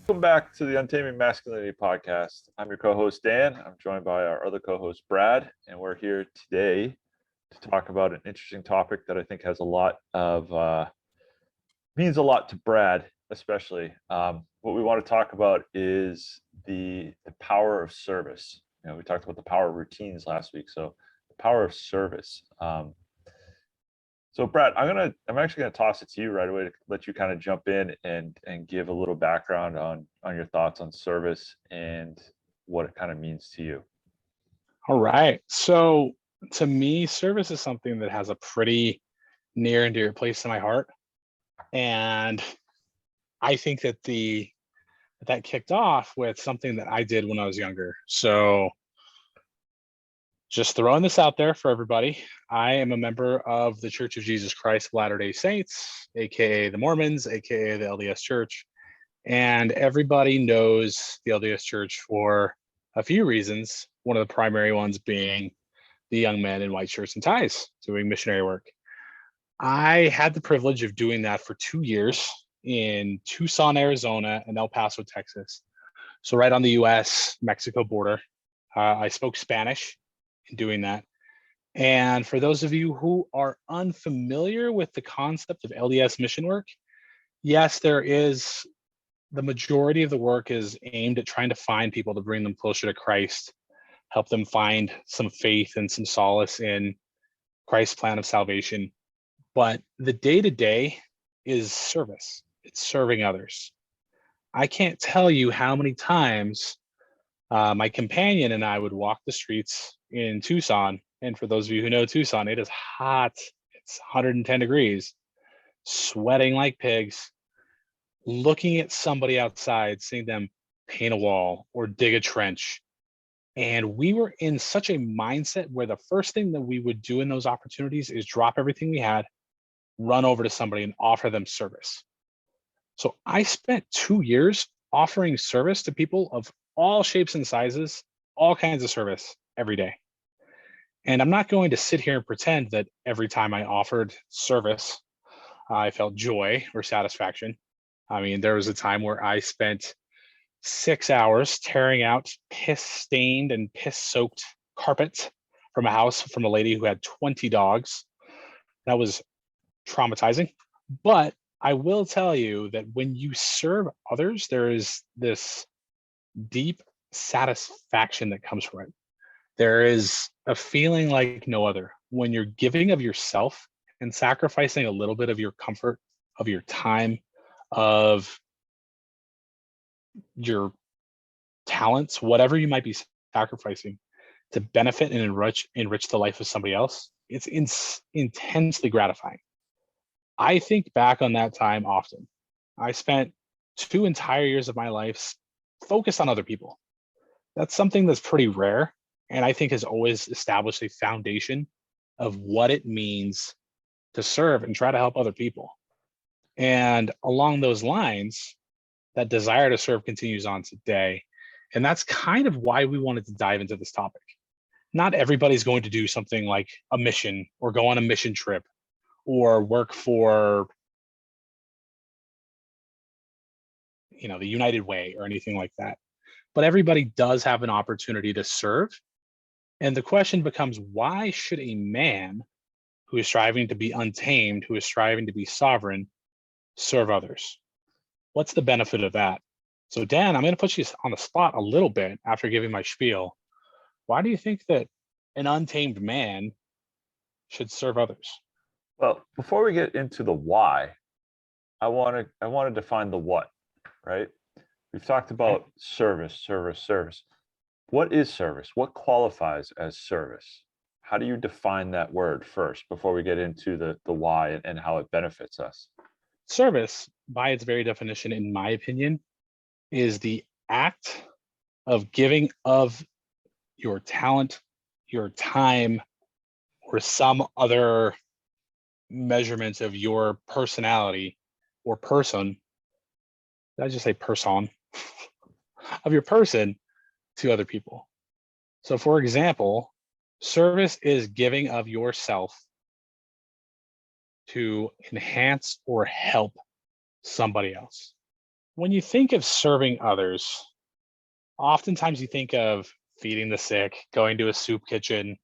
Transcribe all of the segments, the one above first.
Welcome back to the Untaming Masculinity podcast. I'm your co-host Dan. I'm joined by our other co-host Brad, and we're here today to talk about an interesting topic that I think has a lot of means a lot to Brad, especially. What we want to talk about is the power of service. We talked about the power of routines last week, so the power of service. So Brad, I'm actually gonna toss it to you right away to let you kind of jump in and give a little background on your thoughts on service and what it kind of means to you. All right. So to me, service is something that has a pretty near and dear place in my heart. And I think that kicked off with something that I did when I was younger. So just throwing this out there for everybody. I am a member of the Church of Jesus Christ of Latter-day Saints, aka the Mormons, aka the LDS Church. And everybody knows the LDS Church for a few reasons. One of the primary ones being the young men in white shirts and ties doing missionary work. I had the privilege of doing that for 2 years in Tucson, Arizona, and El Paso, Texas. So right on the US-Mexico border. I spoke Spanish in doing that. And for those of you who are unfamiliar with the concept of LDS mission work, yes, the majority of the work is aimed at trying to find people to bring them closer to Christ, help them find some faith and some solace in Christ's plan of salvation. But the day-to-day is service. It's serving others. I can't tell you how many times my companion and I would walk the streets in Tucson. And for those of you who know Tucson, it is hot. It's 110 degrees, sweating like pigs, looking at somebody outside, seeing them paint a wall or dig a trench. And we were in such a mindset where the first thing that we would do in those opportunities is drop everything we had, run over to somebody and offer them service. So I spent 2 years offering service to people of all shapes and sizes, all kinds of service every day. And I'm not going to sit here and pretend that every time I offered service, I felt joy or satisfaction. I mean, there was a time where I spent 6 hours tearing out piss-stained and piss-soaked carpet from a house from a lady who had 20 dogs. That was traumatizing. But I will tell you that when you serve others, there is this deep satisfaction that comes from it. There is a feeling like no other when you're giving of yourself and sacrificing a little bit of your comfort, of your time, of your talents, whatever you might be sacrificing to benefit and enrich the life of somebody else. It's intensely gratifying. I think back on that time often. I spent 2 entire years of my life focused on other people. That's something that's pretty rare, and I think has always established a foundation of what it means to serve and try to help other people. And along those lines, that desire to serve continues on today. And that's kind of why we wanted to dive into this topic. Not everybody's going to do something like a mission or go on a mission trip or work for, the United Way or anything like that. But everybody does have an opportunity to serve. And the question becomes, why should a man who is striving to be untamed, who is striving to be sovereign, serve others? What's the benefit of that? So Dan, I'm going to put you on the spot a little bit after giving my spiel. Why do you think that an untamed man should serve others? Well, before we get into the why, I want to define the what, right? We've talked Okay. about service. What is service? What qualifies as service? How do you define that word first before we get into the why and how it benefits us? Service, by its very definition, in my opinion, is the act of giving of your talent, your time, or some other measurements of your personality or person. Did I just say person? Of your person to other people. So, for example, service is giving of yourself to enhance or help somebody else. when you think of serving others, oftentimes you think of feeding the sick, going to a soup kitchen,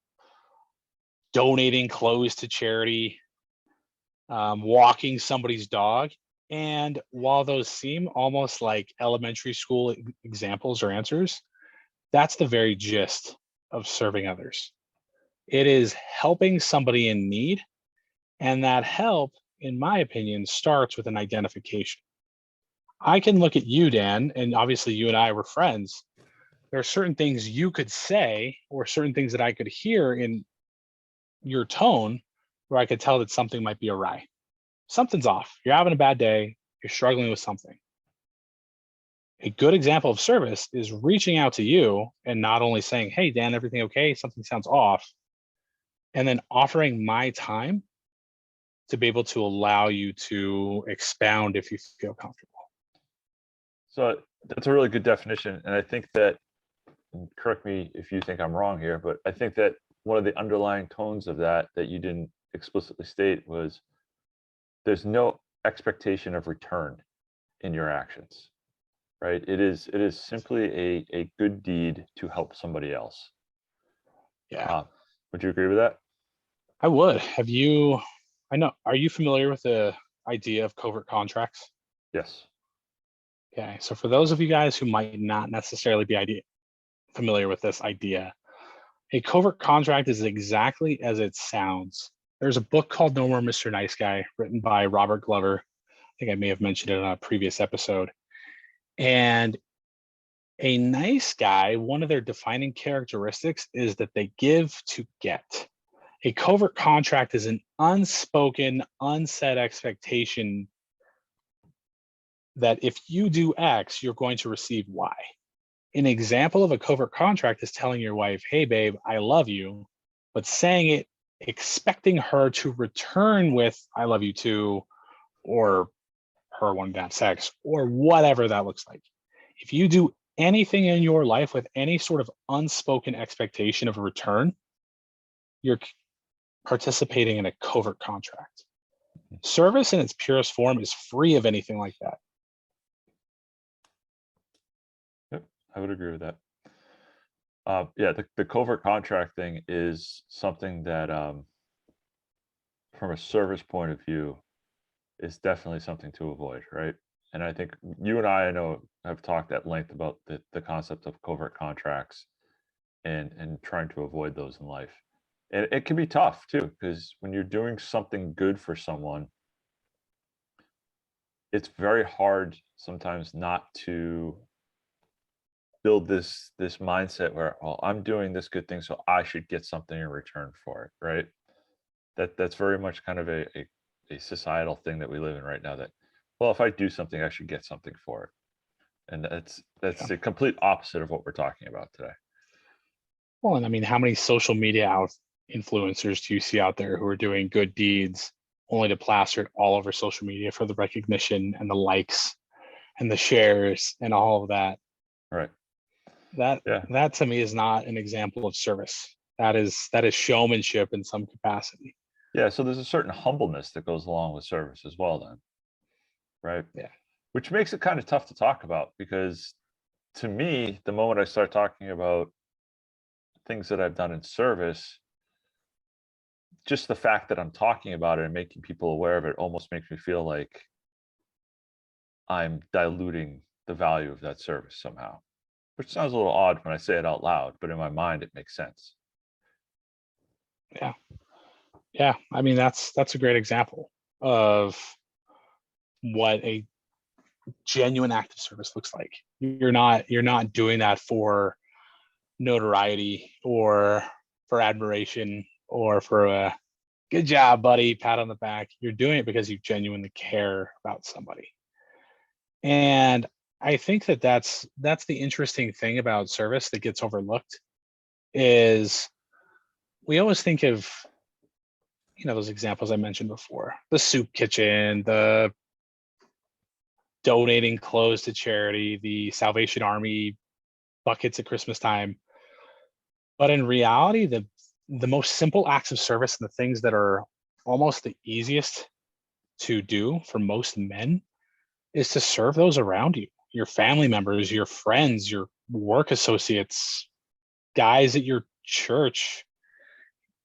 donating clothes to charity, walking somebody's dog. And while those seem almost like elementary school examples or answers, that's the very gist of serving others. It is helping somebody in need. And that help, in my opinion, starts with an identification. I can look at you, Dan, and obviously you and I were friends. There are certain things you could say or certain things that I could hear in your tone where I could tell that something might be awry. Something's off. You're having a bad day. You're struggling with something. A good example of service is reaching out to you and not only saying, hey, Dan, everything okay? Something sounds off. And then offering my time to be able to allow you to expound if you feel comfortable. So that's a really good definition. And I think that, and correct me if you think I'm wrong here, but I think that one of the underlying tones of that you didn't explicitly state was there's no expectation of return in your actions, right? It is simply a good deed to help somebody else. Yeah, Would you agree with that? I would. Are you familiar with the idea of covert contracts? Yes. Okay, so for those of you guys who might not necessarily be familiar with this idea, a covert contract is exactly as it sounds. There's a book called No More Mr. Nice Guy, written by Robert Glover. I think I may have mentioned it on a previous episode. And a nice guy, one of their defining characteristics is that they give to get. A covert contract is an unspoken, unsaid expectation that if you do X, you're going to receive Y. An example of a covert contract is telling your wife, hey, babe, I love you, but saying it, expecting her to return with, I love you too, or her wanting to have sex, or whatever that looks like. If you do anything in your life with any sort of unspoken expectation of a return, you're participating in a covert contract. Service in its purest form is free of anything like that. Yep, I would agree with that. Yeah, the covert contract thing is something that, from a service point of view, is definitely something to avoid, right? And I think you and I know have talked at length about the concept of covert contracts and trying to avoid those in life. And it can be tough too, because when you're doing something good for someone, it's very hard sometimes not to build this mindset where, well, I'm doing this good thing, so I should get something in return for it, right? That's very much kind of a societal thing that we live in right now, that, well, if I do something, I should get something for it. And that's Yeah. the complete opposite of what we're talking about today. Well, and I mean, how many social media influencers do you see out there who are doing good deeds only to plaster it all over social media for the recognition and the likes and the shares and all of that? Right. That Yeah. that to me is not an example of service. That is showmanship in some capacity. Yeah. So there's a certain humbleness that goes along with service as well, then. Right. Yeah. Which makes it kind of tough to talk about, because to me, the moment I start talking about things that I've done in service, just the fact that I'm talking about it and making people aware of it almost makes me feel like I'm diluting the value of that service somehow, which sounds a little odd when I say it out loud, but in my mind, it makes sense. Yeah. Yeah. I mean, that's a great example of what a genuine act of service looks like. You're not doing that for notoriety or for admiration or for a good job, buddy, pat on the back. You're doing it because you genuinely care about somebody. And I think that that's the interesting thing about service that gets overlooked is we always think of, those examples I mentioned before, the soup kitchen, the donating clothes to charity, the Salvation Army buckets at Christmas time. But in reality, the most simple acts of service and the things that are almost the easiest to do for most men is to serve those around you, your family members, your friends, your work associates, guys at your church.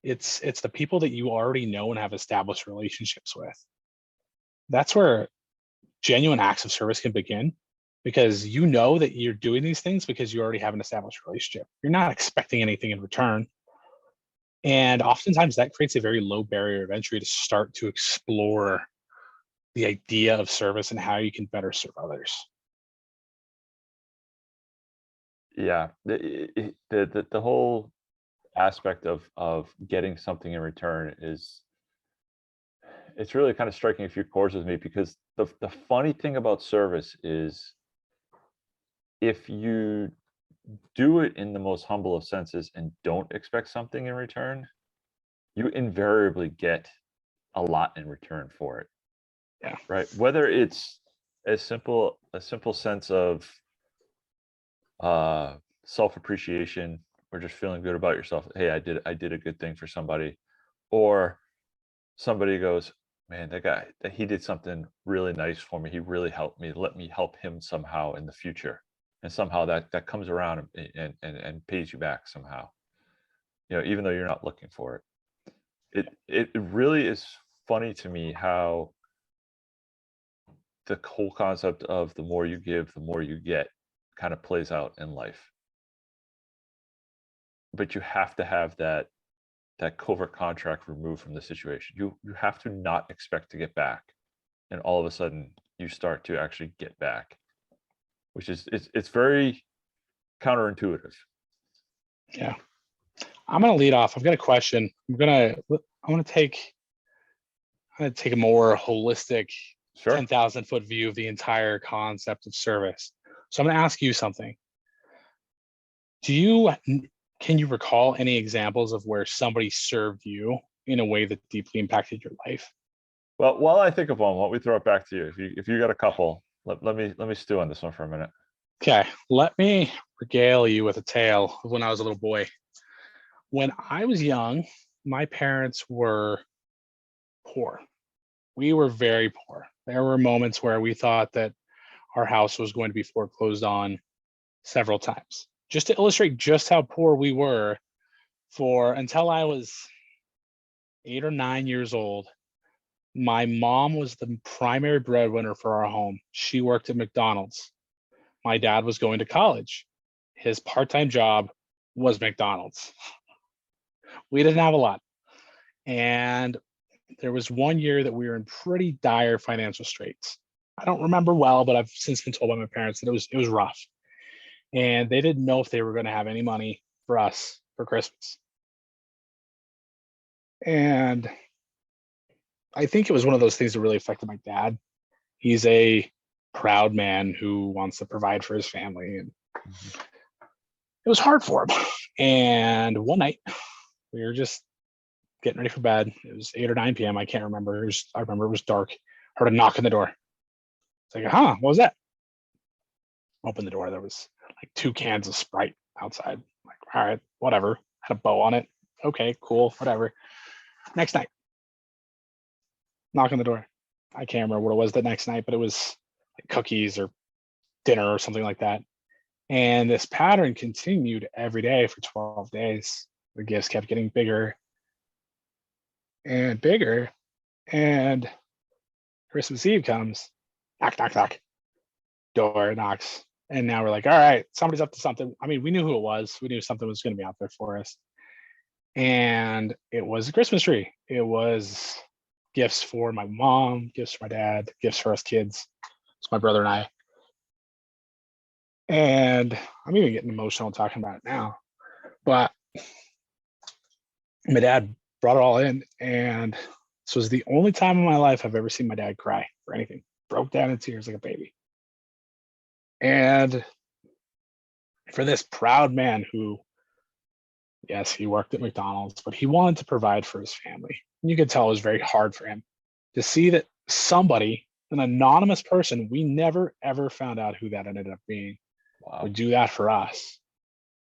It's the people that you already know and have established relationships with. That's where genuine acts of service can begin, because you know that you're doing these things because you already have an established relationship. You're not expecting anything in return. And oftentimes that creates a very low barrier of entry to start to explore the idea of service and how you can better serve others. Yeah, the whole aspect of getting something in return is, it's really kind of striking a few chords with me, because the funny thing about service is, if you do it in the most humble of senses and don't expect something in return, you invariably get a lot in return for it. Yeah. Right. Whether it's a simple sense of self-appreciation, or just feeling good about yourself. Hey, I did a good thing for somebody. Or somebody goes, man, that guy, that he did something really nice for me. He really helped me. Let me help him somehow in the future. And somehow that comes around and pays you back somehow. Even though you're not looking for it. It really is funny to me how the whole concept of the more you give, the more you get kind of plays out in life. But you have to have that covert contract removed from the situation. You have to not expect to get back, and all of a sudden you start to actually get back, which is it's very counterintuitive. Yeah. I'm going to lead off. I've got a question. I want to take a more holistic Sure. 10,000 foot view of the entire concept of service. So I'm going to ask you something. Can you recall any examples of where somebody served you in a way that deeply impacted your life? Well, while I think of one, why don't we throw it back to you? If you got a couple, let me stew on this one for a minute. Okay, let me regale you with a tale of when I was a little boy. When I was young, my parents were poor. We were very poor. There were moments where we thought that our house was going to be foreclosed on several times. Just to illustrate just how poor we were, for until I was 8 or 9 years old, my mom was the primary breadwinner for our home. She worked at McDonald's. My dad was going to college. His part-time job was McDonald's. We didn't have a lot. And there was one year that we were in pretty dire financial straits. I don't remember well, but I've since been told by my parents that it was rough. And they didn't know if they were going to have any money for us for Christmas. And I think it was one of those things that really affected my dad. He's a proud man who wants to provide for his family, and it was hard for him. And one night we were just getting ready for bed. It was 8 or 9 p.m. I can't remember. I remember it was dark. Heard a knock on the door. It's like, what was that? Opened the door. There was like 2 cans of Sprite outside. I'm like, all right, whatever. Had a bow on it. Okay, cool, whatever. Next night, knock on the door. I can't remember what it was the next night, but it was like cookies or dinner or something like that. And this pattern continued every day for 12 days. The gifts kept getting bigger and bigger. And Christmas Eve comes, knock, knock, knock. Door knocks. And now we're like, all right, somebody's up to something. I mean, we knew who it was. We knew something was going to be out there for us. And it was a Christmas tree. It was gifts for my mom, gifts for my dad, gifts for us kids. It's my brother and I. And I'm even getting emotional talking about it now. But my dad brought it all in. And this was the only time in my life I've ever seen my dad cry for anything. Broke down in tears like a baby. And for this proud man who, yes, he worked at McDonald's, but he wanted to provide for his family. And you could tell it was very hard for him to see that somebody, an anonymous person, we never ever found out who that ended up being, would do that for us.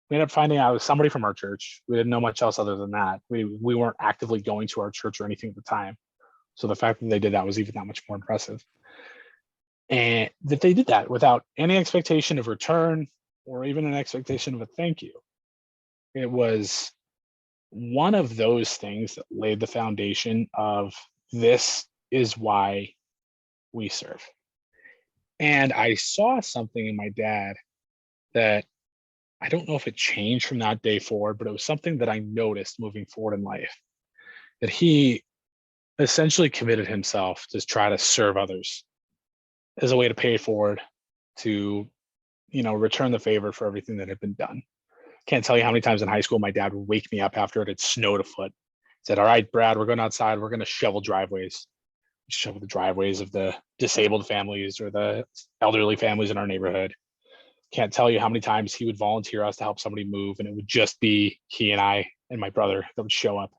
We ended up finding out it was somebody from our church. We didn't know much else other than that. We weren't actively going to our church or anything at the time. So the fact that they did that was even that much more impressive. And that they did that without any expectation of return or even an expectation of a thank you. It was one of those things that laid the foundation of this is why we serve. And I saw something in my dad that I don't know if it changed from that day forward, but it was something that I noticed moving forward in life, that he essentially committed himself to try to serve others as a way to pay it forward, to, return the favor for everything that had been done. Can't tell you how many times in high school my dad would wake me up after it had snowed a foot. Said, "All right, Brad, we're going outside. We're going to shovel driveways. Shovel the driveways of the disabled families or the elderly families in our neighborhood." Can't tell you how many times he would volunteer us to help somebody move, and it would just be he and I and my brother that would show up.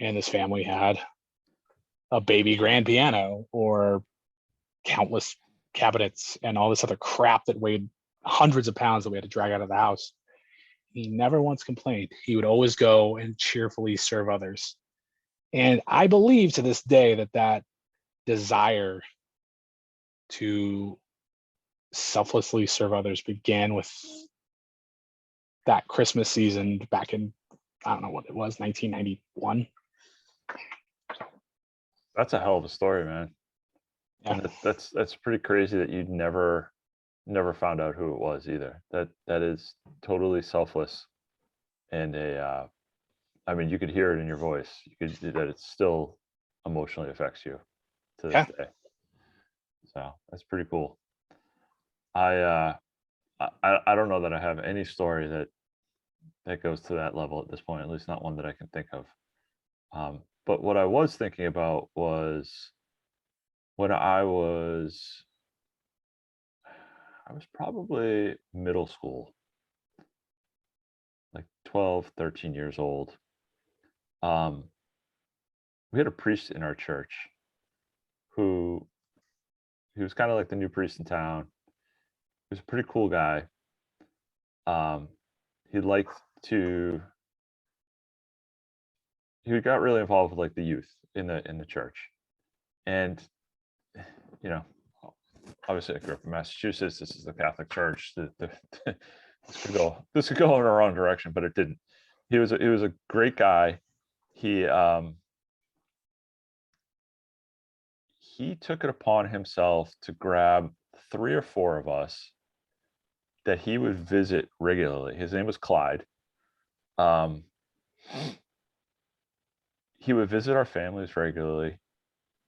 And this family had a baby grand piano or countless cabinets and all this other crap that weighed hundreds of pounds that we had to drag out of the house. He never once complained. He would always go and cheerfully serve others. And I believe to this day that that desire to selflessly serve others began with that Christmas season back in, I don't know what it was, 1991. That's a hell of a story, man. Yeah. And that's pretty crazy that you'd never found out who it was either. That is totally selfless, and I mean, you could hear it in your voice. You could that it still emotionally affects you to this day. So that's pretty cool. I don't know that I have any story that goes to that level at this point. At least not one that I can think of. But what I was thinking about was when I was probably middle school, like 12, 13 years old. We had a priest in our church who he was kind of like the new priest in town. He was a pretty cool guy. He liked to he got really involved with like the youth in the church. And you know, obviously I grew up in Massachusetts. This is the Catholic Church. This could go in the wrong direction, but it didn't. He was a great guy. He took it upon himself to grab 3 or 4 of us that he would visit regularly. His name was Clyde. He would visit our families regularly,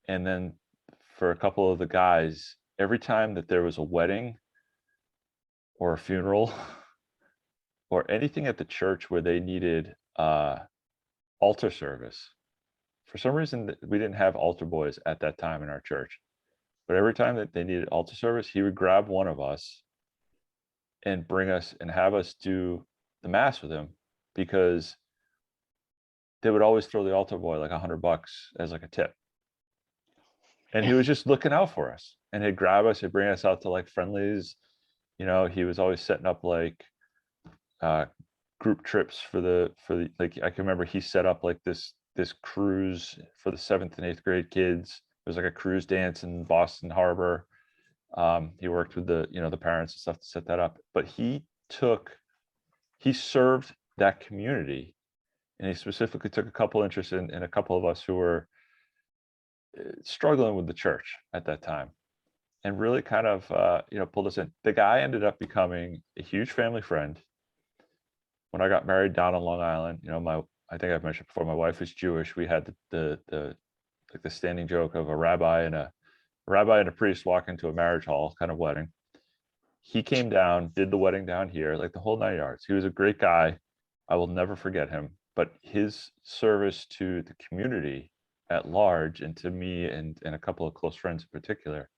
and then for a couple of the guys, every time that there was a wedding or a funeral or anything at the church where they needed altar service. For some reason, we didn't have altar boys at that time in our church, but every time that they needed altar service, he would grab one of us and bring us and have us do the mass with him, because they would always throw the altar boy like $100 as like a tip. And he was just looking out for us, and he'd grab us, he'd bring us out to like friendlies. He was always setting up like group trips for the like, I can remember he set up like this cruise for the 7th and 8th grade kids. It was like a cruise dance in Boston Harbor. He worked with the parents and stuff to set that up, but he served that community, and he specifically took a couple interest in a couple of us who were struggling with the church at that time, and really kind of pulled us in. The guy ended up becoming a huge family friend. When I got married down on Long Island, I think I've mentioned before, my wife is Jewish. We had the standing joke of a rabbi and a priest walk into a marriage hall kind of wedding. He came down, did the wedding down here, like the whole 9 yards. He was a great guy. I will never forget him. But his service to the community at large, and to me and a couple of close friends in particular,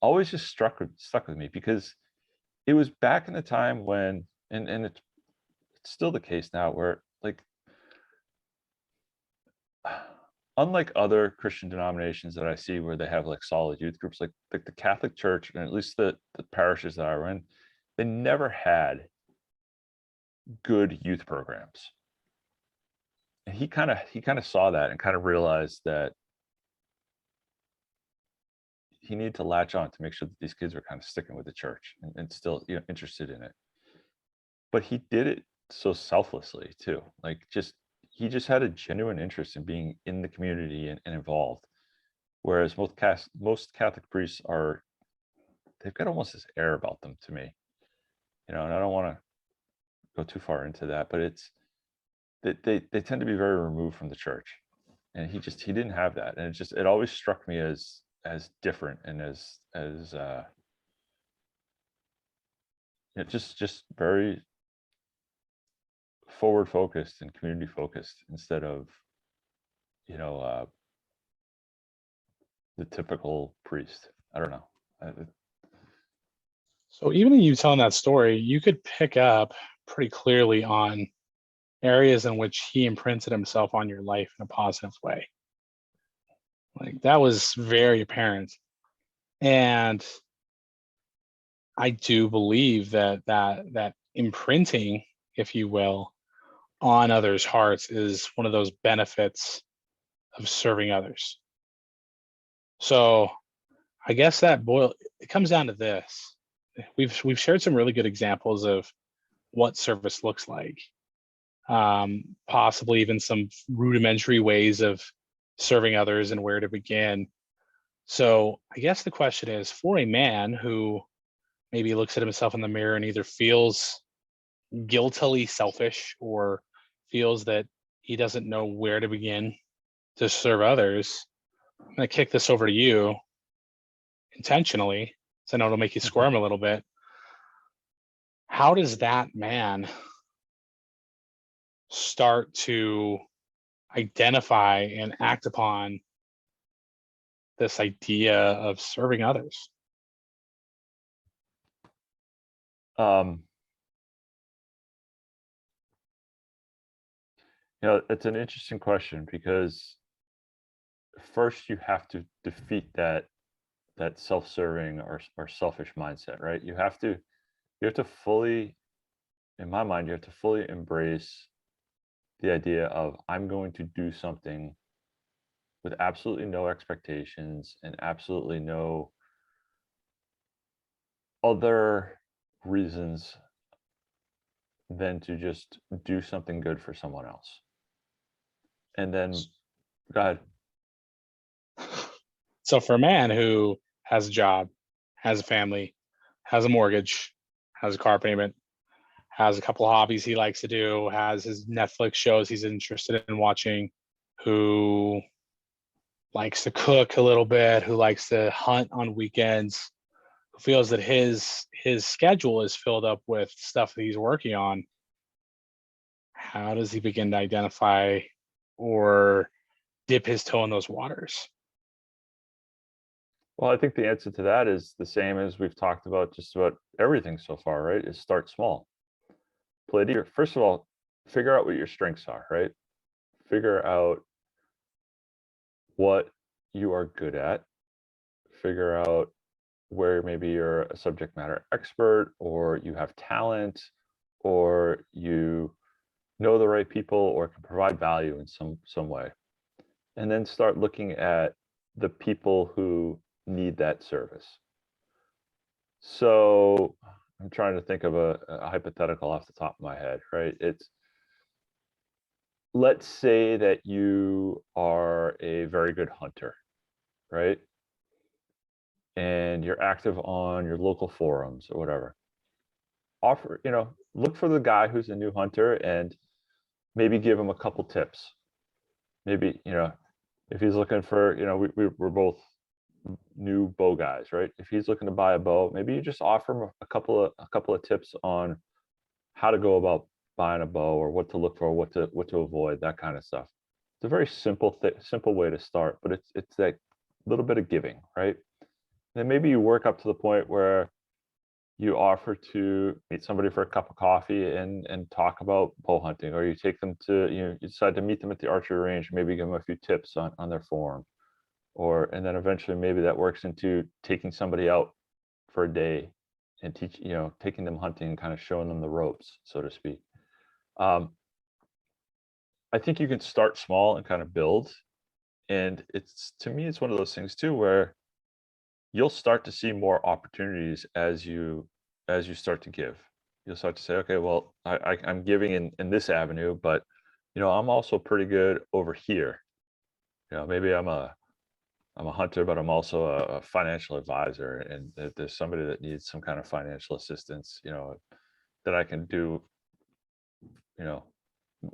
always just stuck with me, because it was back in the time when, and it's still the case now, where like, unlike other Christian denominations that I see where they have like solid youth groups, like the Catholic Church, and at least the parishes that I were in, they never had good youth programs. And he kind of saw that and kind of realized that he needed to latch on to make sure that these kids were kind of sticking with the church and still, you know, interested in it. But he did it so selflessly too. Like he just had a genuine interest in being in the community and involved. Whereas most Catholic priests they've got almost this air about them to me, you know, and I don't want to go too far into that, but it's they tend to be very removed from the church, and he didn't have that, and it always struck me as different and as just very forward focused and community focused instead of, you know, the typical priest. I don't know. So even in you telling that story, you could pick up pretty clearly on areas in which he imprinted himself on your life in a positive way. Like that was very apparent. And I do believe that imprinting, if you will, on others' hearts is one of those benefits of serving others. So I guess it comes down to this. We've shared some really good examples of what service looks like. Possibly even some rudimentary ways of serving others and where to begin. So I guess the question is, for a man who maybe looks at himself in the mirror and either feels guiltily selfish or feels that he doesn't know where to begin to serve others, I'm going to kick this over to you intentionally, so I know it'll make you squirm a little bit. How does that man start to identify and act upon this idea of serving others? You know, it's an interesting question because first you have to defeat that self-serving or selfish mindset, right? You have to fully, in my mind, you have to fully embrace the idea of I'm going to do something with absolutely no expectations and absolutely no other reasons than to just do something good for someone else. And then go ahead. So for a man who has a job, has a family, has a mortgage, has a car payment, has a couple of hobbies he likes to do, has his Netflix shows he's interested in watching, who likes to cook a little bit, who likes to hunt on weekends, who feels that his schedule is filled up with stuff that he's working on, how does he begin to identify or dip his toe in those waters? Well, I think the answer to that is the same as we've talked about just about everything so far, right? Is start small. First of all, figure out what your strengths are, right? Figure out what you are good at. Figure out where maybe you're a subject matter expert or you have talent or you know the right people or can provide value in some way. And then start looking at the people who need that service. So I'm trying to think of a hypothetical off the top of my head, right? Let's say that you are a very good hunter, right? And you're active on your local forums or whatever. Look for the guy who's a new hunter and maybe give him a couple tips. Maybe, if he's looking for, we're both new bow guys, right? If he's looking to buy a bow, maybe you just offer him a couple of tips on how to go about buying a bow or what to look for, what to avoid, that kind of stuff. It's a very simple way to start, but it's that little bit of giving, right? Then maybe you work up to the point where you offer to meet somebody for a cup of coffee and talk about bow hunting, or you take them to, you decide to meet them at the archery range, maybe give them a few tips on their form. And then eventually maybe that works into taking somebody out for a day and taking them hunting and kind of showing them the ropes, so to speak. I think you can start small and kind of build. And to me, it's one of those things too, where you'll start to see more opportunities as you start to give. You'll start to say, okay, well, I'm giving in this avenue, but I'm also pretty good over here. Maybe I'm a hunter, but I'm also a financial advisor, and there's somebody that needs some kind of financial assistance, that I can do,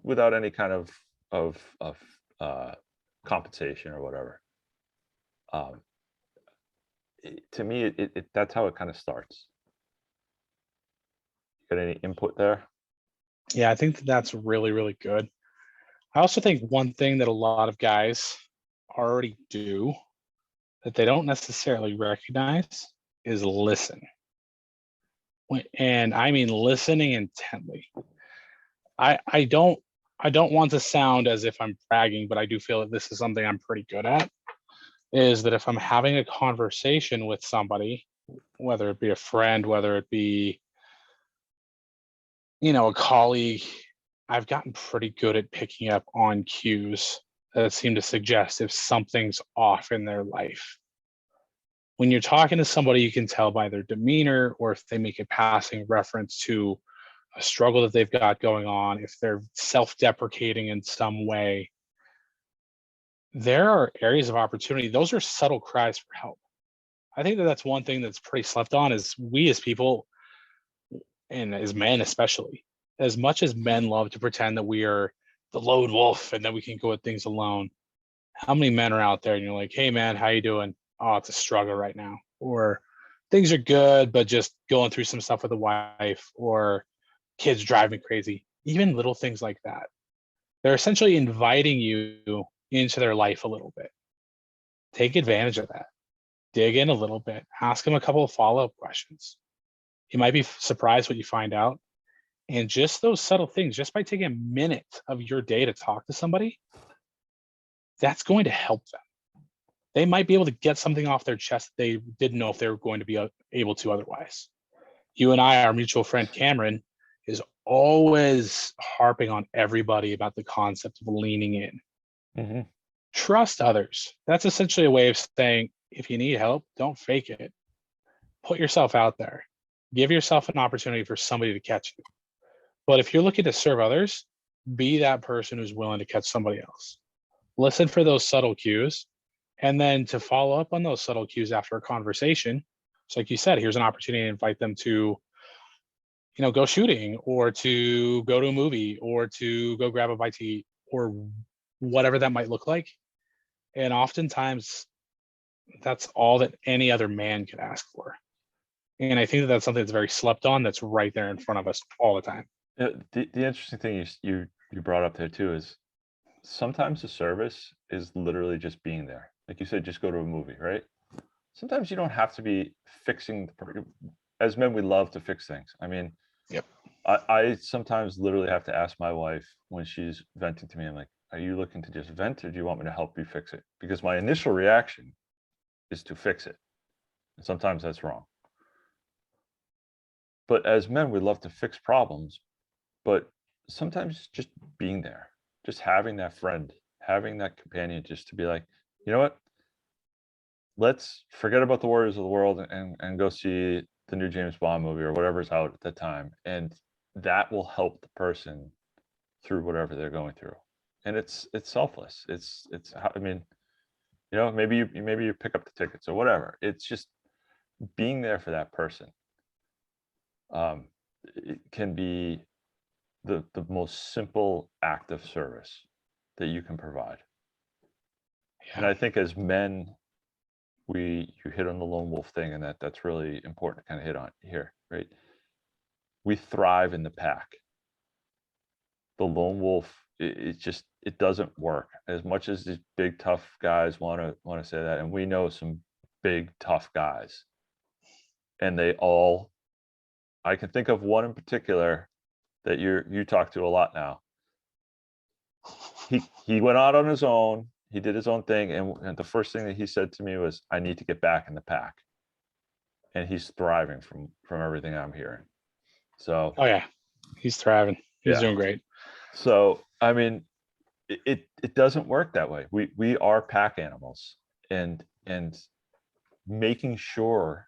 without any kind of compensation or whatever. To me, that's how it kind of starts. Got any input there? Yeah, I think that's really, really good. I also think one thing that a lot of guys already do that they don't necessarily recognize is listen. And I mean listening intently. I don't want to sound as if I'm bragging, but I do feel that this is something I'm pretty good at. Is that if I'm having a conversation with somebody, whether it be a friend, whether it be a colleague, I've gotten pretty good at picking up on cues that seem to suggest if something's off in their life. When you're talking to somebody, you can tell by their demeanor, or if they make a passing reference to a struggle that they've got going on, if they're self-deprecating in some way. There are areas of opportunity. Those are subtle cries for help. I think that that's one thing that's pretty slept on is we as people, and as men especially, as much as men love to pretend that we are the lone wolf and that we can go at things alone, how many men are out there and you're like, hey man, how you doing? Oh, it's a struggle right now. Or things are good, but just going through some stuff with the wife, or kids drive me crazy. Even little things like that. They're essentially inviting you into their life a little bit. Take advantage of that. Dig in a little bit. Ask them a couple of follow-up questions. You might be surprised what you find out. And just those subtle things, just by taking a minute of your day to talk to somebody, that's going to help them. They might be able to get something off their chest they didn't know if they were going to be able to otherwise. You and I, our mutual friend Cameron, is always harping on everybody about the concept of leaning in. Mm-hmm. Trust others. That's essentially a way of saying, if you need help, don't fake it. Put yourself out there. Give yourself an opportunity for somebody to catch you. But if you're looking to serve others, be that person who's willing to catch somebody else. Listen for those subtle cues. And then to follow up on those subtle cues after a conversation, it's like you said, here's an opportunity to invite them to, go shooting, or to go to a movie, or to go grab a bite to eat, or whatever that might look like. And oftentimes that's all that any other man could ask for. And I think that that's something that's very slept on, that's right there in front of us all the time. The interesting thing you brought up there too is sometimes the service is literally just being there. Like you said, just go to a movie, right? Sometimes you don't have to be fixing. As men, we love to fix things. I mean, Yep. I sometimes literally have to ask my wife when she's venting to me, I'm like, are you looking to just vent, or do you want me to help you fix it? Because my initial reaction is to fix it. And sometimes that's wrong. But as men, we love to fix problems, but sometimes just being there, just having that friend, having that companion, just to be like, you know what? Let's forget about the Warriors of the world and go see the new James Bond movie or whatever's out at the time. And that will help the person through whatever they're going through. And it's selfless. I mean, maybe you pick up the tickets or whatever. It's just being there for that person. It can be the most simple act of service that you can provide. Yeah. And I think as men, you hit on the lone wolf thing, and that's really important to kind of hit on here, right? We thrive in the pack. The lone wolf, it doesn't work. As much as these big tough guys want to say that, and we know some big tough guys, and I can think of one in particular that you talk to a lot now. He went out on his own. He did his own thing, and the first thing that he said to me was, I need to get back in the pack. And he's thriving from everything I'm hearing. So Oh yeah, he's thriving. He's doing great. So I mean, it doesn't work that way. We are pack animals, and making sure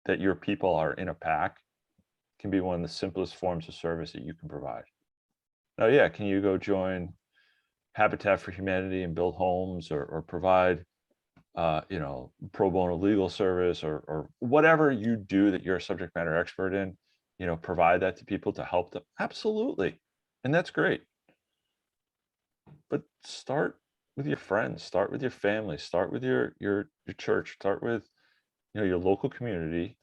that your people are in a pack can be one of the simplest forms of service that you can provide. Now, yeah, can you go join Habitat for Humanity and build homes, or provide pro bono legal service, or whatever you do that you're a subject matter expert in, provide that to people to help them? Absolutely. And that's great. But start with your friends, start with your family, start with your church, start with, your local community,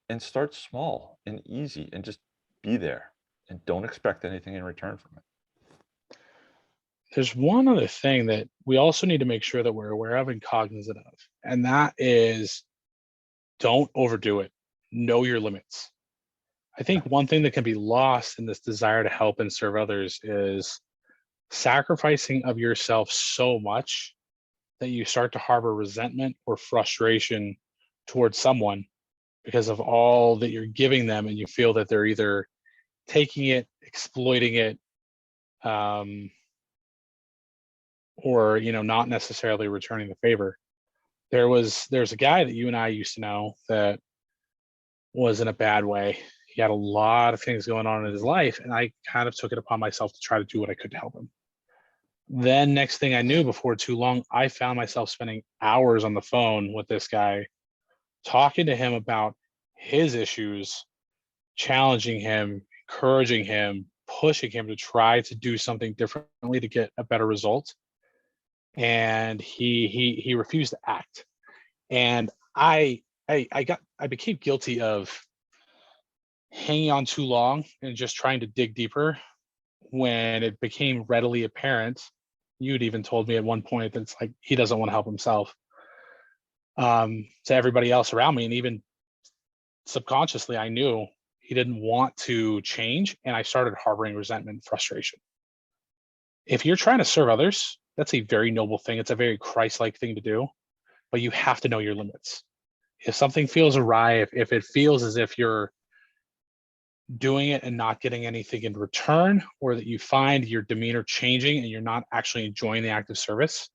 and start small and easy, and just be there and don't expect anything in return from it. There's one other thing that we also need to make sure that we're aware of and cognizant of, and that is don't overdo it. Know your limits. I think one thing that can be lost in this desire to help and serve others is sacrificing of yourself so much that you start to harbor resentment or frustration towards someone because of all that you're giving them, and you feel that they're either taking it, exploiting it, or not necessarily returning the favor. There's a guy that you and I used to know that was in a bad way. He had a lot of things going on in his life, and I kind of took it upon myself to try to do what I could to help him. Then next thing I knew, before too long, I found myself spending hours on the phone with this guy, talking to him about his issues, challenging him, encouraging him, pushing him to try to do something differently to get a better result. And he refused to act. And I became guilty of hanging on too long and just trying to dig deeper when it became readily apparent. You'd even told me at one point that it's like he doesn't want to help himself, to everybody else around me. And even subconsciously, I knew he didn't want to change, and I started harboring resentment and frustration. If you're trying to serve others, that's a very noble thing. It's a very Christ-like thing to do, but you have to know your limits. If something feels awry, if it feels as if you're doing it and not getting anything in return, or that you find your demeanor changing and you're not actually enjoying the act of service,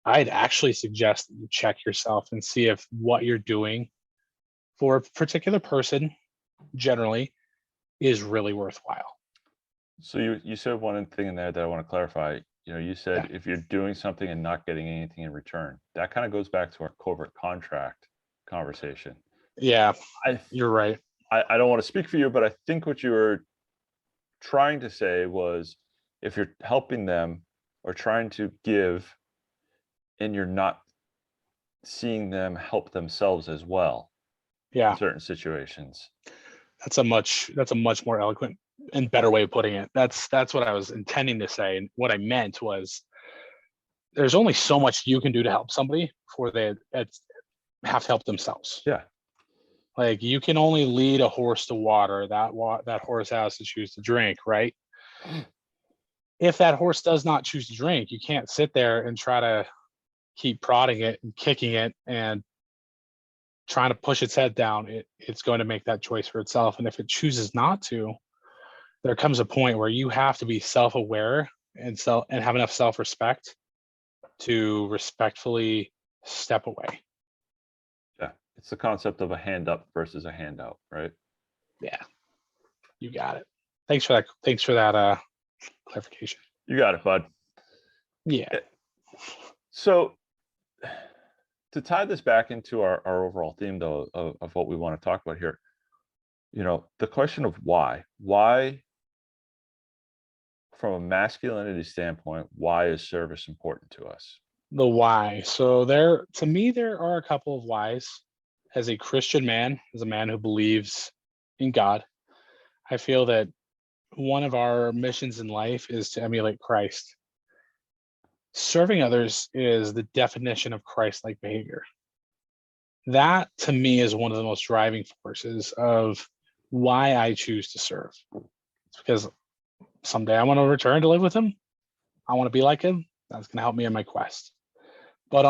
I'd actually suggest that you check yourself and see if what you're doing for a particular person generally is really worthwhile. So you said one thing in there that I want to clarify. You said Yeah. if you're doing something and not getting anything in return, that kind of goes back to our covert contract conversation. Yeah, I you're right. I don't want to speak for you, but I think what you were trying to say was, if you're helping them or trying to give, and you're not seeing them help themselves as well Yeah, in certain situations. that's a much more eloquent and better way of putting it. That's what I was intending to say. And what I meant was there's only so much you can do to help somebody before they have to help themselves. Yeah. Like, you can only lead a horse to water. That horse has to choose to drink, right? If that horse does not choose to drink, you can't sit there and try to keep prodding it and kicking it and trying to push its head down. It's going to make that choice for itself. And if it chooses not to, there comes a point where you have to be self-aware and have enough self-respect to respectfully step away. Yeah. It's the concept of a hand up versus a handout, right? Yeah, you got it. Thanks for that clarification. You got it, bud. Yeah. So to tie this back into our overall theme, though, of what we want to talk about here, the question of why, from a masculinity standpoint, why is service important to us? The why. So to me, there are a couple of whys. As a Christian man, as a man who believes in God, I feel that one of our missions in life is to emulate Christ. Serving others is the definition of Christ-like behavior. That, to me, is one of the most driving forces of why I choose to serve. It's because someday I want to return to live with him. I want to be like him. That's going to help me in my quest. But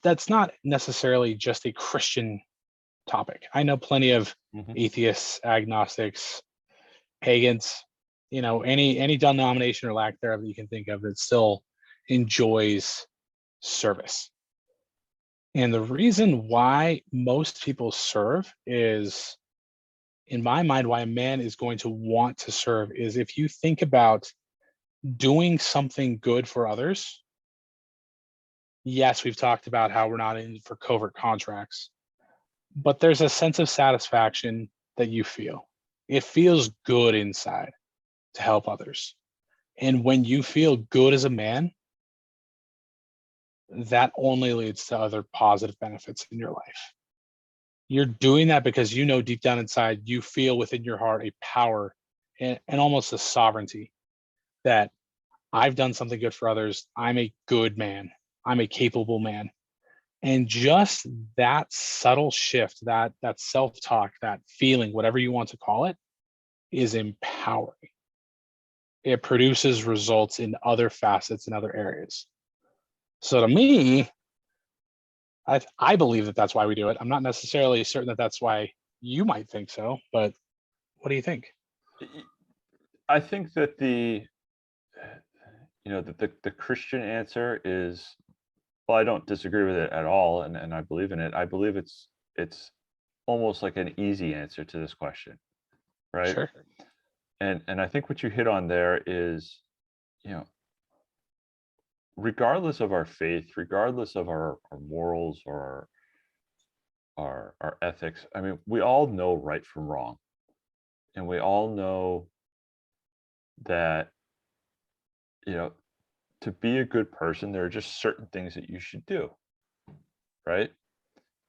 that's not necessarily just a Christian topic. I know plenty of atheists, agnostics, pagans, any denomination or lack thereof that you can think of that still enjoys service. And the reason why most people serve is, in my mind, why a man is going to want to serve is if you think about doing something good for others. Yes, we've talked about how we're not in for covert contracts, but there's a sense of satisfaction that you feel. It feels good inside to help others. And when you feel good as a man, that only leads to other positive benefits in your life. You're doing that because you know deep down inside, you feel within your heart a power and almost a sovereignty that I've done something good for others. I'm a good man. I'm a capable man. And just that subtle shift, that self-talk, that feeling, whatever you want to call it, is empowering. It produces results in other facets and other areas. So to me, I believe that that's why we do it. I'm not necessarily certain that that's why you might think so, but what do you think? I think that the Christian answer is, well, I don't disagree with it at all, and I believe in it. I believe it's almost like an easy answer to this question, right? Sure. And I think what you hit on there is, regardless of our faith, regardless of our morals or our ethics, I mean, we all know right from wrong, and we all know that, to be a good person, there are just certain things that you should do, right?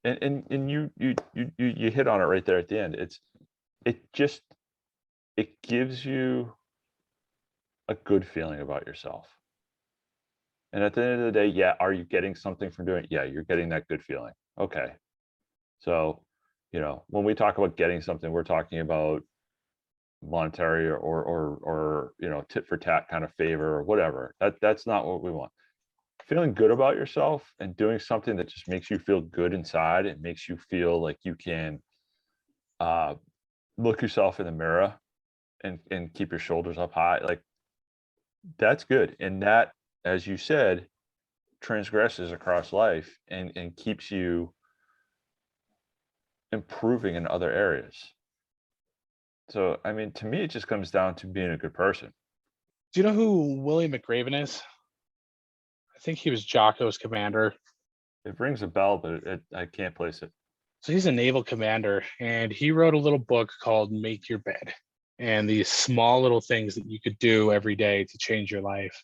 And you hit on it right there at the end. It gives you a good feeling about yourself. And at the end of the day, yeah, are you getting something from doing it? Yeah, you're getting that good feeling. Okay. So, when we talk about getting something, we're talking about monetary or tit for tat kind of favor or whatever. That's not what we want. Feeling good about yourself and doing something that just makes you feel good inside, it makes you feel like you can look yourself in the mirror and keep your shoulders up high. Like, that's good. And that, as you said, transgresses across life and keeps you improving in other areas. So, I mean, to me, it just comes down to being a good person. Do you know who William McRaven is? I think he was Jocko's commander. It rings a bell, but I can't place it. So he's a naval commander, and he wrote a little book called Make Your Bed, and these small little things that you could do every day to change your life.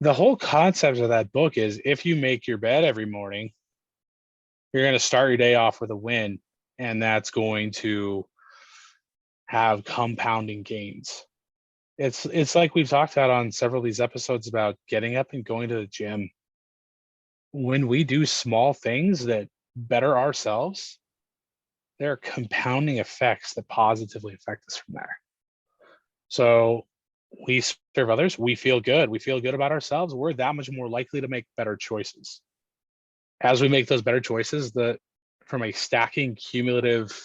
The whole concept of that book is if you make your bed every morning, you're going to start your day off with a win, and that's going to have compounding gains. It's like we've talked about on several of these episodes about getting up and going to the gym. When we do small things that better ourselves, there are compounding effects that positively affect us from there. So we serve others, we feel good. We feel good about ourselves. We're that much more likely to make better choices. As we make those better choices, from a stacking, cumulative,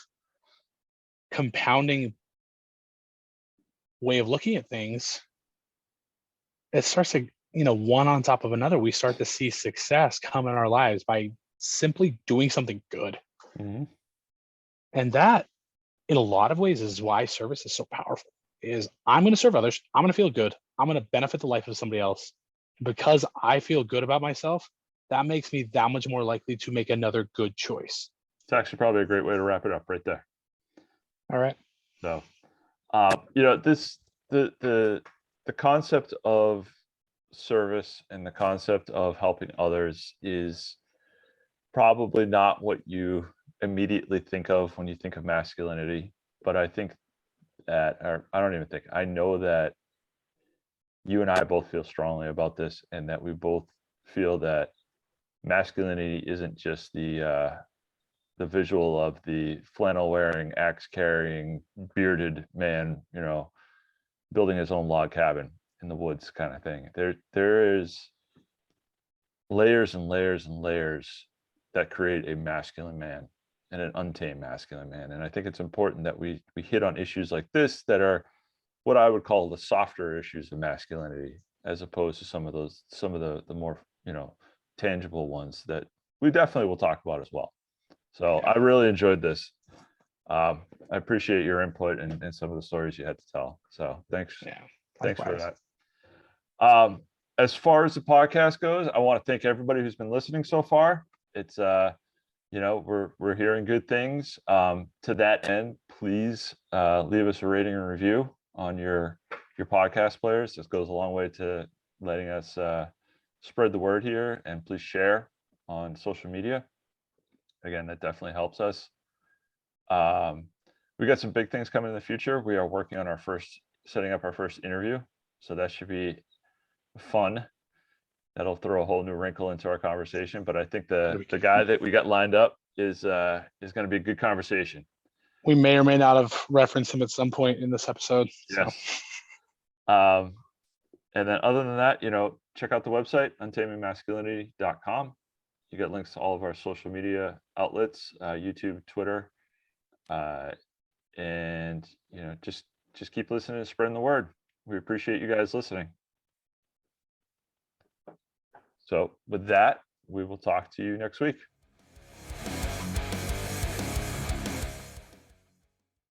compounding way of looking at things, it starts to, one on top of another, we start to see success come in our lives by simply doing something good. Mm-hmm. And that, in a lot of ways, is why service is so powerful. Is I'm going to serve others. I'm going to feel good. I'm going to benefit the life of somebody else. Because I feel good about myself, that makes me that much more likely to make another good choice. It's actually probably a great way to wrap it up right there. All right. So, the concept of service and the concept of helping others is probably not what you immediately think of when you think of masculinity. But I think that, or I don't even think, I know that you and I both feel strongly about this, and that we both feel that masculinity isn't just the visual of the flannel wearing, axe carrying, bearded man, building his own log cabin in the woods kind of thing. There is layers and layers and layers that create a masculine man and an untamed masculine man. And I think it's important that we hit on issues like this that are what I would call the softer issues of masculinity, as opposed to some of the more, tangible ones that we definitely will talk about as well. So Yeah. I really enjoyed this. I appreciate your input and some of the stories you had to tell. So thanks for Likewise. that. As far as the podcast goes, I want to thank everybody who's been listening so far. It's we're hearing good things. To that end, please leave us a rating and review on your podcast players. This goes a long way to letting us spread the word here, and please share on social media. Again, that definitely helps us. We got some big things coming in the future. We are working on setting up our first interview, so that should be fun. That'll throw a whole new wrinkle into our conversation. But I think the guy that we got lined up is going to be a good conversation. We may or may not have referenced him at some point in this episode. Yes. So. And then other than that, check out the website, untamingmasculinity.com. You get links to all of our social media outlets, YouTube, Twitter, and just keep listening and spreading the word. We appreciate you guys listening. So with that, we will talk to you next week.